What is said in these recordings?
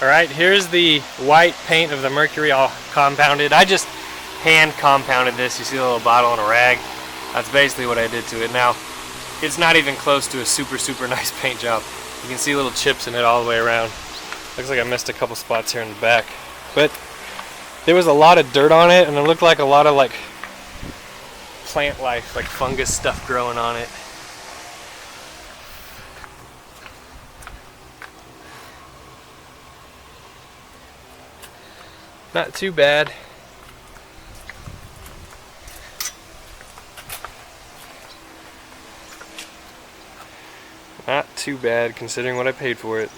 Alright, here's the white paint of the Mercury all compounded. I just hand compounded this. You see the little bottle and a rag? That's basically what I did to it. Now, it's not even close to a super nice paint job. You can see little chips in it all the way around. Looks like I missed a couple spots here in the back. But there was a lot of dirt on it, and it looked like a lot of like plant life, like fungus stuff growing on it. Not too bad. Not too bad considering what I paid for it.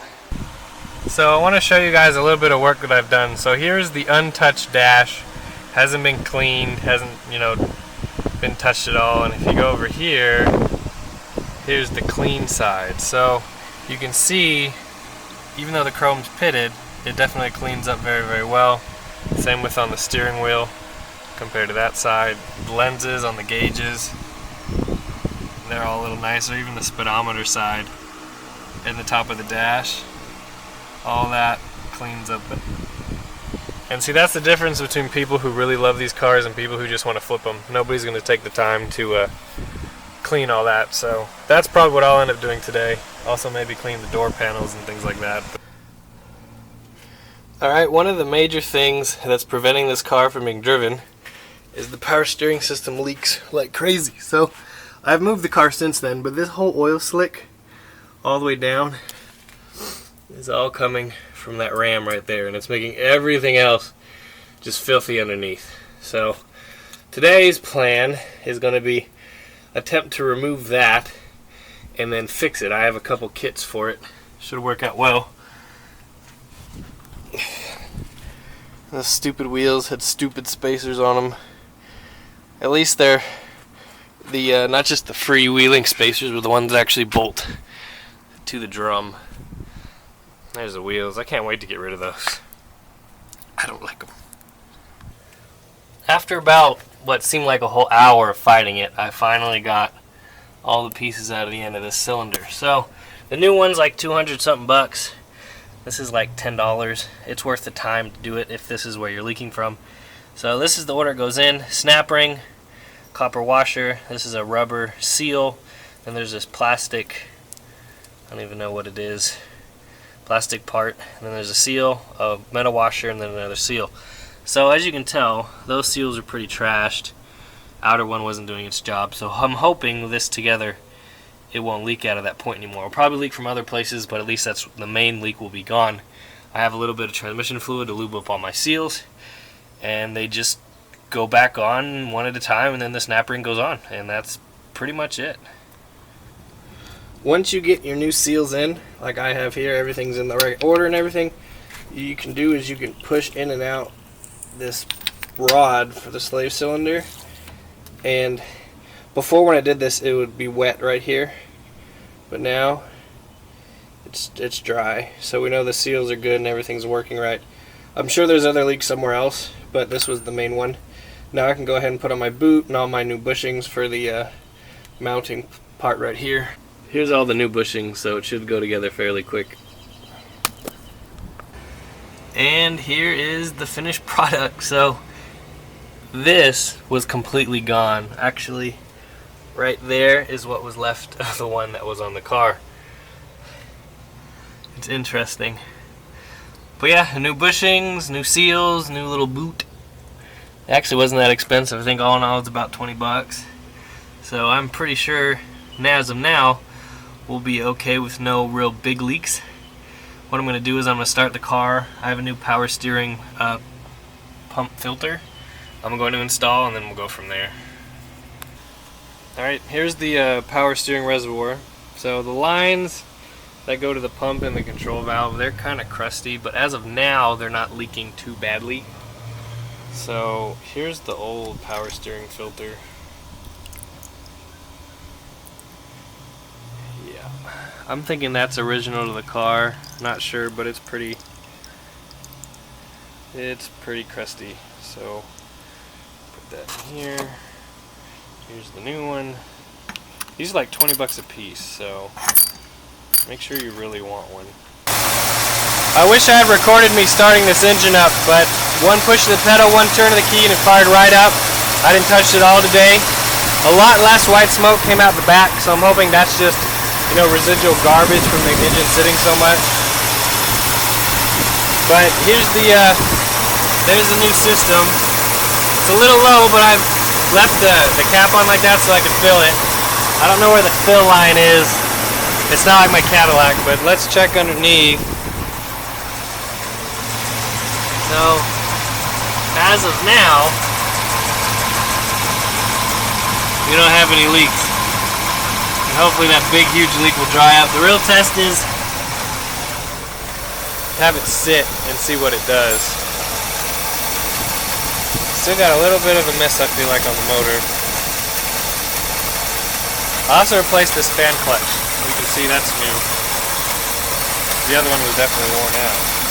So I want to show you guys a little bit of work that I've done. So here's the untouched dash. Hasn't been cleaned, hasn't, been touched at all. And if you go over here, here's the clean side. So you can see, even though the chrome's pitted, it definitely cleans up very well. Same with on the steering wheel compared to that side. The lenses on the gauges, they're all a little nicer. Even the speedometer side and the top of the dash, all that cleans up. And see, that's the difference between people who really love these cars and people who just want to flip them. Nobody's going to take the time to clean all that. So that's probably what I'll end up doing today. Also maybe clean the door panels and things like that. Alright, one of the major things that's preventing this car from being driven is the power steering system leaks like crazy. So I've moved the car since then, but this whole oil slick all the way down is all coming from that ram right there, and it's making everything else just filthy underneath. So today's plan is going to be attempt to remove that and then fix it. I have a couple kits for it. Should work out well. The stupid wheels had stupid spacers on them. At least they're the not just the freewheeling spacers, but the ones that actually bolt to the drum. There's the wheels. I can't wait to get rid of those. I don't like them. After about what seemed like a whole hour of fighting it, I finally got all the pieces out of the end of this cylinder. So the new one's like 200 something bucks. This is like $10. It's worth the time to do it if this is where you're leaking from. So this is the order it goes in. Snap ring, copper washer. This is a rubber seal. And there's this plastic, I don't even know what it is, plastic part. And then there's a seal, a metal washer, and then another seal. So as you can tell, those seals are pretty trashed. Outer one wasn't doing its job. So I'm hoping this together, it won't leak out of that point anymore. It'll probably leak from other places, but at least that's the main leak will be gone. I have a little bit of transmission fluid to lube up all my seals, and they just go back on one at a time, and then the snap ring goes on, and that's pretty much it. Once you get your new seals in, like I have here, everything's in the right order and everything, you can do is you can push in and out this rod for the slave cylinder, and before when I did this it would be wet right here, but now it's dry, so we know the seals are good and everything's working right. I'm sure there's other leaks somewhere else, but this was the main one. Now I can go ahead and put on my boot and all my new bushings for the mounting part right here. Here's all the new bushings, so it should go together fairly quick. And here is the finished product. So this was completely gone. Actually, right there is what was left of the one that was on the car. It's interesting. But yeah, new bushings, new seals, new little boot. It actually wasn't that expensive. I think all in all it's about 20 bucks. So I'm pretty sure as of now we'll be okay with no real big leaks. What I'm going to do is I'm going to start the car. I have a new power steering pump filter I'm going to install, and then we'll go from there. Alright, here's the power steering reservoir. So the lines that go to the pump and the control valve, they're kind of crusty, but as of now they're not leaking too badly. So here's the old power steering filter. Yeah, I'm thinking that's original to the car. Not sure, but it's pretty crusty. So put that in here. Here's the new one. These are like 20 bucks a piece, so make sure you really want one. I wish I had recorded me starting this engine up, but one push of the pedal, one turn of the key, and it fired right up. I didn't touch it all today. A lot less white smoke came out the back, so I'm hoping that's just, you know, residual garbage from the engine sitting so much. But here's the, there's the new system. It's a little low, but I've left the cap on like that so I can fill it. I don't know where the fill line is. It's not like my Cadillac, but let's check underneath. So, as of now, we don't have any leaks. And hopefully that big, huge leak will dry up. The real test is have it sit and see what it does. Still got a little bit of a mess, I feel like, on the motor. I also replaced this fan clutch. You can see that's new. The other one was definitely worn out.